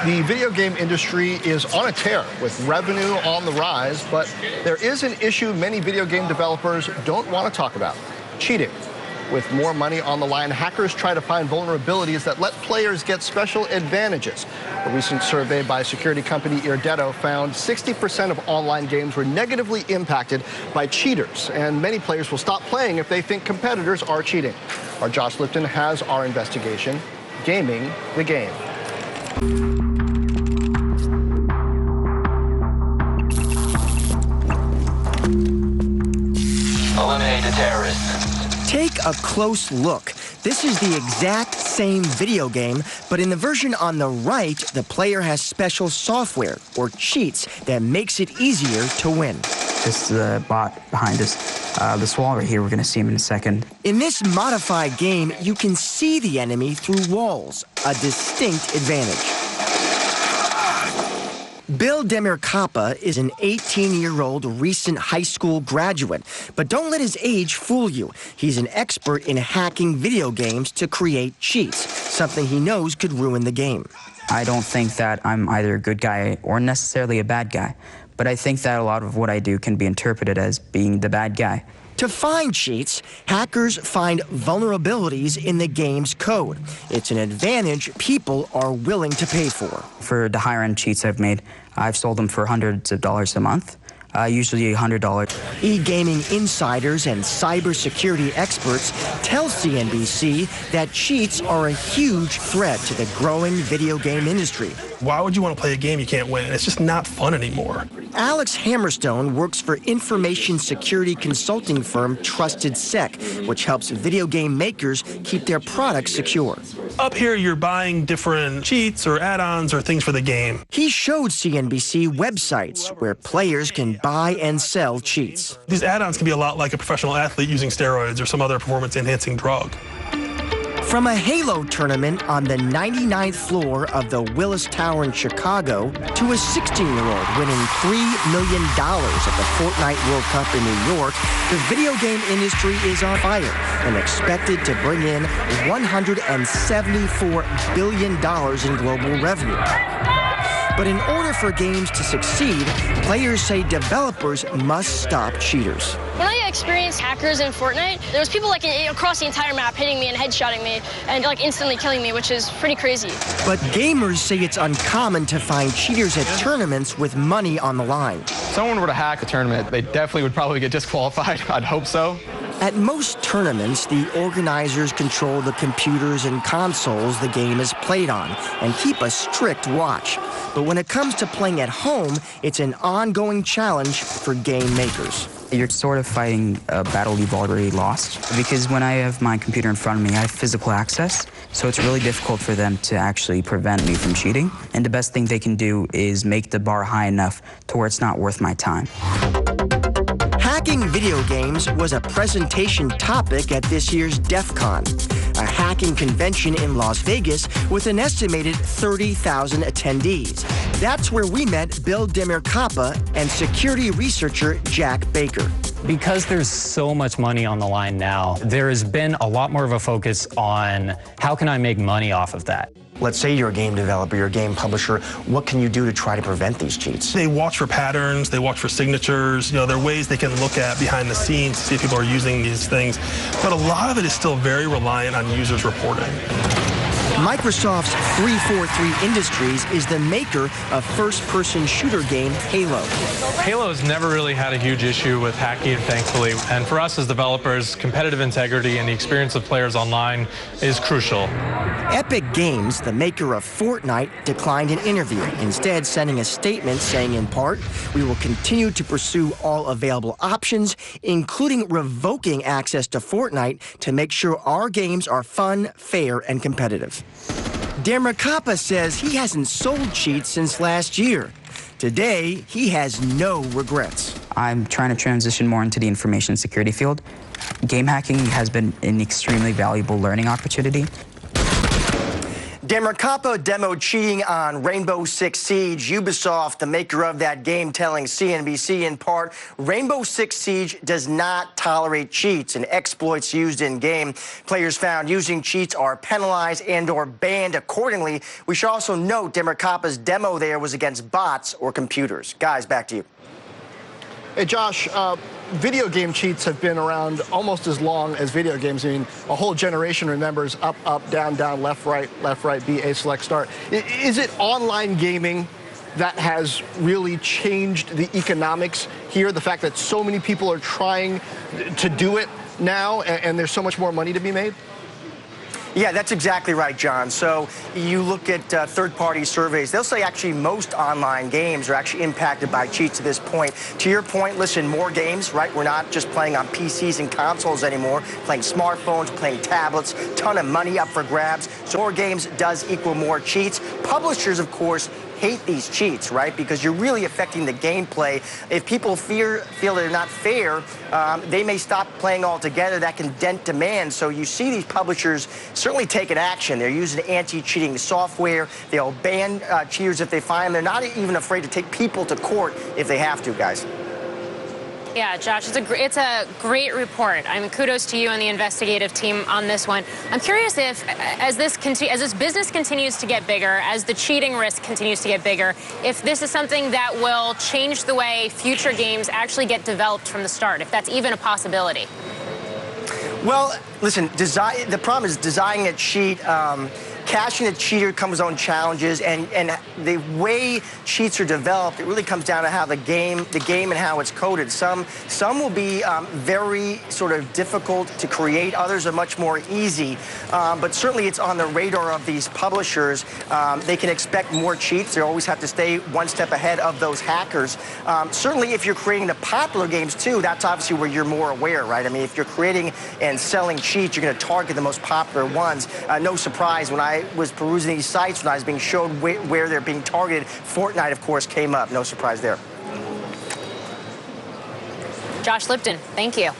The video game industry is on a tear with revenue on the rise, but there is an issue many video game developers don't want to talk about: cheating. With more money on the line, hackers try to find vulnerabilities that let players get special advantages. A recent survey by security company Irdetto found 60% of online games were negatively impacted by cheaters, and many players will stop playing if they think competitors are cheating. Our Josh Lipton has our investigation, Gaming the Game. Eliminate the terrorists. Take a close look. This is the exact same video game, but in the version on the right, the player has special software or cheats that makes it easier to win. This is the bot behind us. This wall right here, we're going to see him in a second. In this modified game, you can see the enemy through walls, a distinct advantage. Bill Demirkapa is an 18-year-old recent high school graduate, but don't let his age fool you. He's an expert in hacking video games to create cheats, something he knows could ruin the game. I don't think that I'm either a good guy or necessarily a bad guy, but I think that a lot of what I do can be interpreted as being the bad guy. To find cheats, hackers find vulnerabilities in the game's code. It's an advantage people are willing to pay for. For the higher-end cheats I've made, I've sold them for hundreds of dollars a month, usually $100. E-gaming insiders and cybersecurity experts tell CNBC that cheats are a huge threat to the growing video game industry. Why would you want to play a game you can't win? It's just not fun anymore. Alex Hammerstone works for information security consulting firm Trusted Sec, which helps video game makers keep their products secure. Up here, you're buying different cheats or add-ons or things for the game. He showed CNBC websites where players can buy and sell cheats. These add-ons can be a lot like a professional athlete using steroids or some other performance-enhancing drug. From a Halo tournament on the 99th floor of the Willis Tower in Chicago to a 16-year-old winning $3 million at the Fortnite World Cup in New York, the video game industry is on fire and expected to bring in $174 billion in global revenue. But in order for games to succeed, players say developers must stop cheaters. When I experienced hackers in Fortnite, there was people like across the entire map hitting me and headshotting me and like instantly killing me, which is pretty crazy. But gamers say it's uncommon to find cheaters at tournaments with money on the line. If someone were to hack a tournament, they definitely would probably get disqualified. I'd hope so. At most tournaments, the organizers control the computers and consoles the game is played on and keep a strict watch. But when it comes to playing at home, it's an ongoing challenge for game makers. You're sort of fighting a battle you've already lost, because when I have my computer in front of me, I have physical access, so it's really difficult for them to actually prevent me from cheating. And the best thing they can do is make the bar high enough to where it's not worth my time. Hacking video games was a presentation topic at this year's DEF CON, a hacking convention in Las Vegas with an estimated 30,000 attendees. That's where we met Bill Demirkapa and security researcher Jack Baker. Because there's so much money on the line now, there has been a lot more of a focus on how can I make money off of that. Let's say you're a game developer, you're a game publisher. What can you do to try to prevent these cheats? They watch for patterns, they watch for signatures. You know, there are ways they can look at behind the scenes to see if people are using these things. But a lot of it is still very reliant on users reporting. Microsoft's 343 Industries is the maker of first-person shooter game Halo. Halo has never really had a huge issue with hacking, thankfully. And for us as developers, competitive integrity and the experience of players online is crucial. Epic Games, the maker of Fortnite, declined an interview, instead sending a statement saying, in part, "We will continue to pursue all available options, including revoking access to Fortnite to make sure our games are fun, fair, and competitive." Demirkapa says he hasn't sold cheats since last year. Today, he has no regrets. I'm trying to transition more into the information security field. Game hacking has been an extremely valuable learning opportunity. Demercapa demoed cheating on Rainbow Six Siege. Ubisoft, the maker of that game, telling CNBC in part, Rainbow Six Siege does not tolerate cheats and exploits used in-game. Players found using cheats are penalized and or banned accordingly. We should also note Demercapa's demo there was against bots or computers. Guys, back to you. Hey, Josh, video game cheats have been around almost as long as video games. I mean, a whole generation remembers up, up, down, down, left, right, B, A, select, start. Is it online gaming that has really changed the economics here? The fact that so many people are trying to do it now and there's so much more money to be made? Yeah, that's exactly right, John. So you look at third-party surveys, they'll say actually most online games are actually impacted by cheats at this point. To your point, listen, more games, right? We're not just playing on PCs and consoles anymore, playing smartphones, playing tablets, ton of money up for grabs. So more games does equal more cheats. Publishers, of course, hate these cheats, right? Because you're really affecting the gameplay. If people feel they're not fair, they may stop playing altogether. That can dent demand. So you see these publishers certainly taking action. They're using anti-cheating software. They'll ban cheaters if they find them. They're not even afraid to take people to court if they have to, guys. Yeah, Josh, it's a great report. I mean, kudos to you and the investigative team on this one. I'm curious if, as this business continues to get bigger, as the cheating risk continues to get bigger, if this is something that will change the way future games actually get developed from the start, if that's even a possibility. Well, listen, the problem is designing a cheat. Cashing a cheater comes with own challenges, and the way cheats are developed, it really comes down to how the game and how it's coded. Some will be very sort of difficult to create. Others are much more easy. But certainly it's on the radar of these publishers. They can expect more cheats. They always have to stay one step ahead of those hackers. Certainly if you're creating the popular games too, that's obviously where you're more aware, right? I mean, if you're creating and selling cheats, you're going to target the most popular ones. No surprise, when I was perusing these sites, when I was being shown where they're being targeted, Fortnite, of course, came up. No surprise there. Josh Lipton, thank you.